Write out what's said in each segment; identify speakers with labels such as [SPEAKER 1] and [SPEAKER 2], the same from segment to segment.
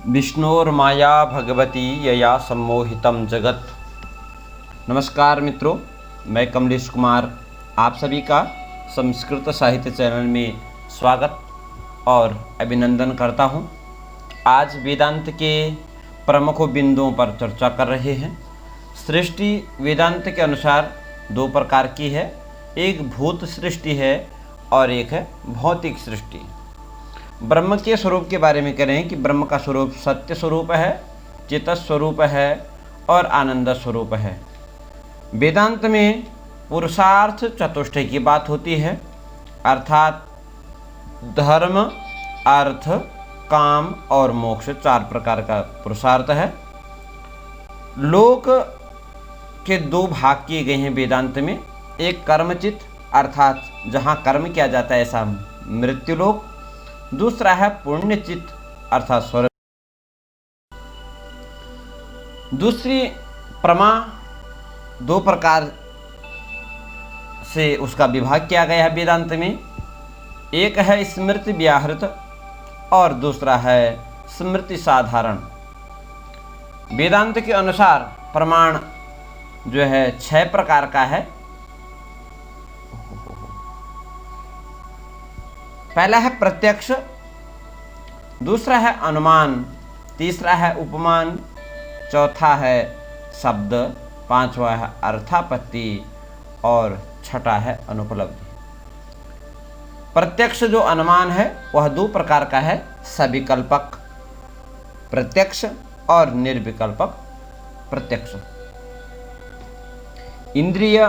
[SPEAKER 1] विष्णोर्माया भगवती यया सम्मोहितं जगत। नमस्कार मित्रों, मैं कमलेश कुमार आप सभी का संस्कृत साहित्य चैनल में स्वागत और अभिनंदन करता हूं। आज वेदांत के प्रमुख बिंदुओं पर चर्चा कर रहे हैं। सृष्टि वेदांत के अनुसार दो प्रकार की है, एक भूत सृष्टि है और एक है भौतिक सृष्टि। ब्रह्म के स्वरूप के बारे में करें कि ब्रह्म का स्वरूप सत्य स्वरूप है, चित स्वरूप है और आनंद स्वरूप है। वेदांत में पुरुषार्थ चतुष्टय की बात होती है, अर्थात धर्म, अर्थ, काम और मोक्ष चार प्रकार का पुरुषार्थ है। लोक के दो भाग किए गए हैं वेदांत में, एक कर्मचित अर्थात जहाँ कर्म किया जाता है ऐसा मृत्युलोक, दूसरा है पुण्यचित अर्थात स्वर्ग। दूसरी प्रमा दो प्रकार से उसका विभाग किया गया है वेदांत में, एक है स्मृति व्याहृत और दूसरा है स्मृति साधारण। वेदांत के अनुसार प्रमाण जो है 6 प्रकार का है। पहला है प्रत्यक्ष, दूसरा है अनुमान, तीसरा है उपमान, चौथा है शब्द, पांचवा है अर्थापत्ति और छठा है अनुपलब्धि। प्रत्यक्ष जो अनुमान है वह दो प्रकार का है, सविकल्पक प्रत्यक्ष और निर्विकल्पक प्रत्यक्ष। इंद्रिय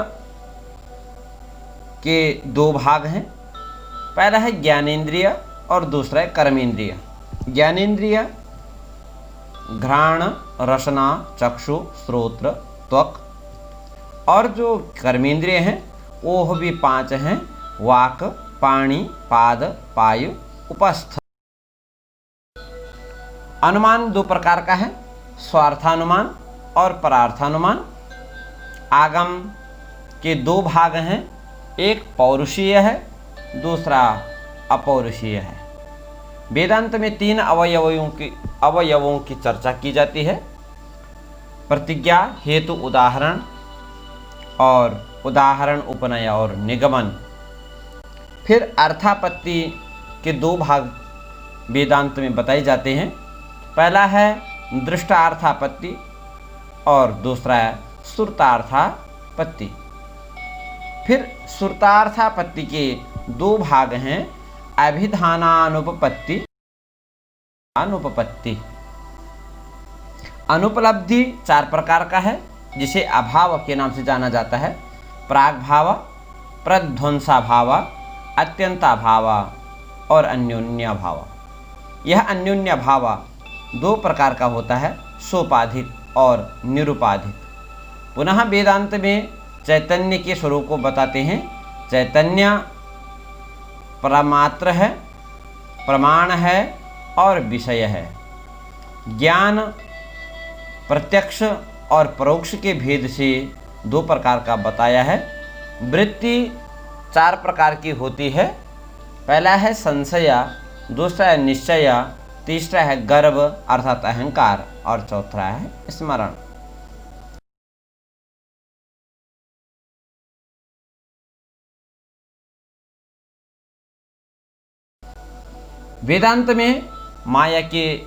[SPEAKER 1] के दो भाग हैं, पहला है ज्ञानेंद्रिय और दूसरा है कर्मेंद्रिय। ज्ञानेंद्रिय घ्राण, रसना, चक्षु, श्रोत्र, त्वक, और जो कर्मेंद्रिय हैं वो भी 5 हैं, वाक, पाणी, पाद, पायु, उपस्थ। अनुमान दो प्रकार का है, स्वार्थानुमान और परार्थानुमान। आगम के दो भाग हैं, एक पौरुषीय है, दूसरा अपौरुषीय है। वेदांत में 3 अवयवों की चर्चा की जाती है, प्रतिज्ञा, हेतु, उदाहरण और उदाहरण, उपनय और निगमन। फिर अर्थापत्ति के 2 भाग वेदांत में बताए जाते हैं, पहला है दृष्टार्थापत्ति और दूसरा है श्रुतार्थापत्ति। फिर श्रुतार्थापत्ति के 2 भाग हैं, अभिधानानुपपत्ति, अनुपपत्ति। अनुपलब्धि 4 प्रकार का है, जिसे अभाव के नाम से जाना जाता है, प्राग भाव, प्रध्वंसा भाव, अत्यंता भाव और अन्योन्य भाव। यह अन्योन्य भाव 2 प्रकार का होता है, सोपाधिक और निरुपाधिक। पुनः वेदांत में चैतन्य के स्वरूप को बताते हैं। चैतन्य प्रमात्र है, प्रमाण है और विषय है। ज्ञान प्रत्यक्ष और परोक्ष के भेद से 2 प्रकार का बताया है। वृत्ति 4 प्रकार की होती है, पहला है संशय, दूसरा है निश्चय, तीसरा है गर्व अर्थात अहंकार और चौथा है स्मरण। वेदांत में माया के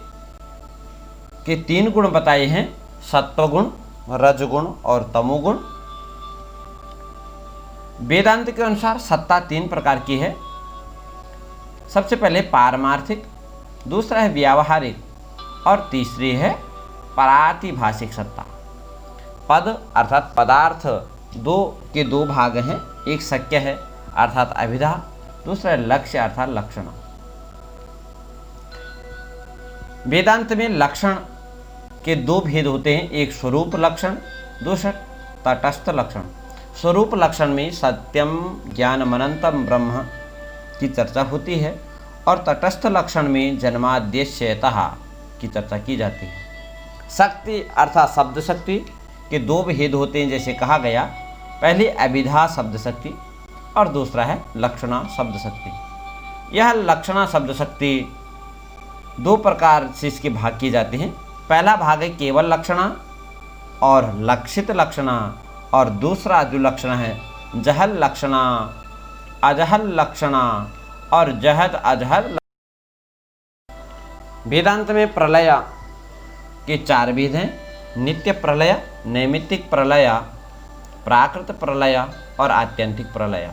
[SPEAKER 1] 3 गुण बताए हैं, सत्वगुण, रजगुण और तमोगुण। वेदांत के अनुसार सत्ता 3 प्रकार की है, सबसे पहले पारमार्थिक, दूसरा है व्यावहारिक और तीसरी है प्रातिभाषिक सत्ता। पद अर्थात पदार्थ के 2 भाग हैं, एक शक्य है अर्थात अभिधा, दूसरा है लक्ष्य अर्थात लक्षण। वेदांत में लक्षण के 2 भेद होते हैं, एक स्वरूप लक्षण, दूसरा तटस्थ लक्षण। स्वरूप लक्षण में सत्यम ज्ञानमनंतम ब्रह्म की चर्चा होती है और तटस्थ लक्षण में जन्माद्यस्यतः की चर्चा की जाती है। शक्ति अर्थात शब्द शक्ति के 2 भेद होते हैं, जैसे कहा गया, पहले अभिधा शब्द शक्ति और दूसरा है लक्षणा शब्द शक्ति। यह लक्षणा शब्द शक्ति दो प्रकार से इसके भाग किए जाते हैं। पहला भाग है केवल लक्षणा और लक्षित लक्षणा, और दूसरा जो लक्षण है जहल लक्षणा, अजहल लक्षणा और जहद अजहल। वेदांत में प्रलय के 4 भेद हैं: नित्य प्रलय, नैमित्तिक प्रलय, प्राकृत प्रलय और आत्यंतिक प्रलय।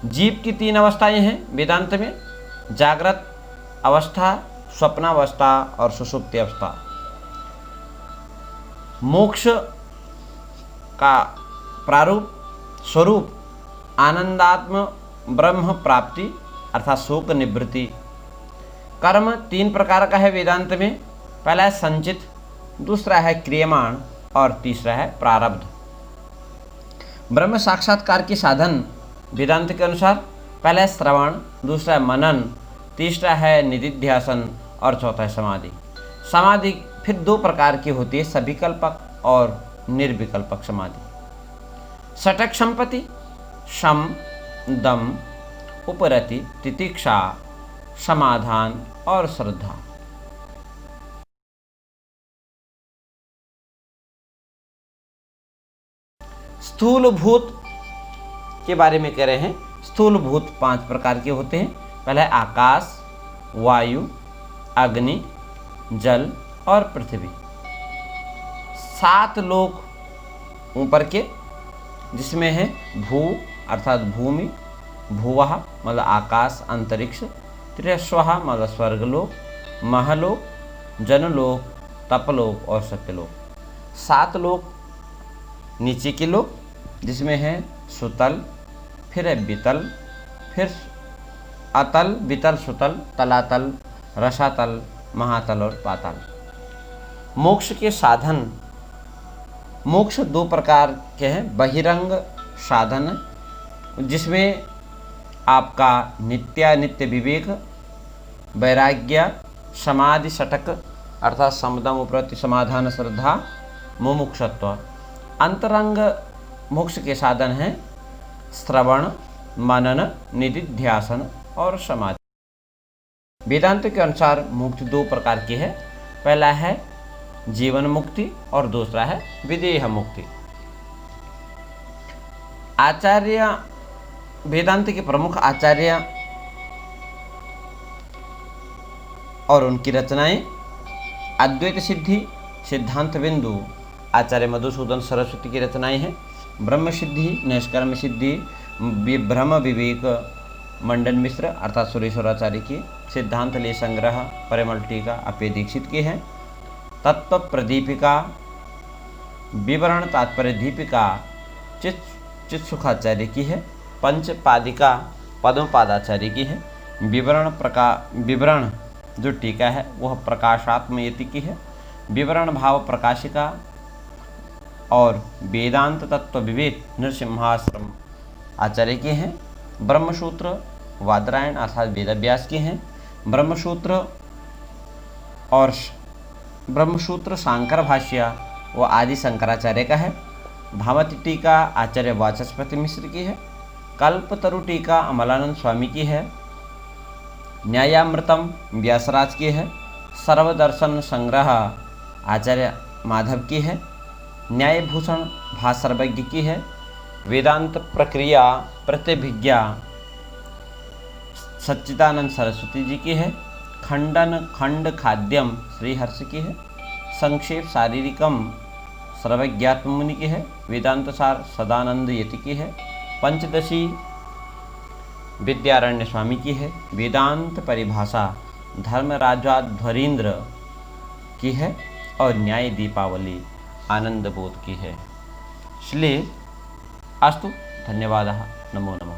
[SPEAKER 1] जीव की 3 अवस्थाएं हैं वेदांत में: जागृत अवस्था, स्वप्नावस्था और सुषुप्ति अवस्था। मोक्ष का प्रारूप स्वरूप आनंदात्म ब्रह्म प्राप्ति अर्थात शोक निवृत्ति। कर्म 3 प्रकार का है वेदांत में। पहला है संचित, दूसरा है क्रियमाण और तीसरा है प्रारब्ध। ब्रह्म साक्षात्कार के साधन वेदांत के अनुसार पहला है श्रवण, दूसरा है मनन, तीसरा है निधिध्यासन और चौथा है समाधि। समाधि फिर 2 प्रकार की होती है: सविकल्पक और निर्विकल्पक समाधि। षटक संपत्ति शम, दम, उपरति, तितिक्षा, समाधान और श्रद्धा। स्थूल भूत के बारे में कह रहे हैं। स्थूल भूत 5 प्रकार के होते हैं। पहला है आकाश, वायु, अग्नि, जल और पृथ्वी। 7 लोक ऊपर के, जिसमें है भू अर्थात भूमि, भुवः मतलब आकाश अंतरिक्ष, त्रिस्वः मतलब स्वर्गलोक, महलोक, जनलोक, तपलोक और सत्यलोक। 7 लोक नीचे के लोक, जिसमें है सुतल, फिर है वितल, फिर अतल, वितल, सुतल, तलातल, रसातल, महातल और पाताल। मोक्ष के साधन, मोक्ष 2 प्रकार के हैं: बहिरंग साधन, जिसमें आपका नित्यानित्य विवेक, वैराग्य, समाधि षटक अर्थात समदम उपरति समाधान श्रद्धा, मुमुक्षत्व। अंतरंग मोक्ष के साधन हैं श्रवण, मनन, निधिध्यासन और समाधि। वेदांत के अनुसार मुक्ति 2 प्रकार की है। पहला है जीवन मुक्ति और दूसरा है विदेह मुक्ति। आचार्य, वेदांत के प्रमुख आचार्य और उनकी रचनाएं: अद्वैत सिद्धि, सिद्धांत बिंदु आचार्य मधुसूदन सरस्वती की रचनाएं हैं। ब्रह्म सिद्धि, निष्कर्म सिद्धि, ब्रह्म विवेक मंडन मिश्र अर्थात सुरेश्वराचार्य की। सिद्धांत ले संग्रह, परिमल टीका अप्य दीक्षित की है। तत्व प्रदीपिका, विवरण तात्पर्य दीपिका चित्सुखाचार्य की है। पंचपादिका पद्मपादाचार्य की है। विवरण जो टीका है वह प्रकाशात्मयति की है। विवरण भाव प्रकाशिका और वेदांत तत्व विवेक नृसिंहाश्रम आचार्य के हैं। ब्रह्मसूत्र वादरायण अर्थात वेदव्यास के हैं। ब्रह्मसूत्र शांकर भाष्य व आदि शंकराचार्य का है। भामती टीका आचार्य वाचस्पति मिश्र की है। कल्पतरु टीका अमलानंद स्वामी की है। न्यायामृतम व्यासराज की है। सर्वदर्शन संग्रह आचार्य माधव की है। न्यायभूषण भासर्वज्ञ की है। वेदांत प्रक्रिया प्रतिभिज्ञा सच्चिदानंद सरस्वती जी की है। खंडन खंड खाद्यम श्रीहर्ष की है। संक्षेप शारीरिकम सर्वज्ञात्म मुनि की है। वेदांत सार सदानंद यति की है। पंचदशी विद्यारण्य स्वामी की है। वेदांत परिभाषा धर्मराजाध्वरीन्द्र की है और न्याय दीपावली आनंद बोध की है। इसलिए अस्तु, धन्यवादः, नमो नमः।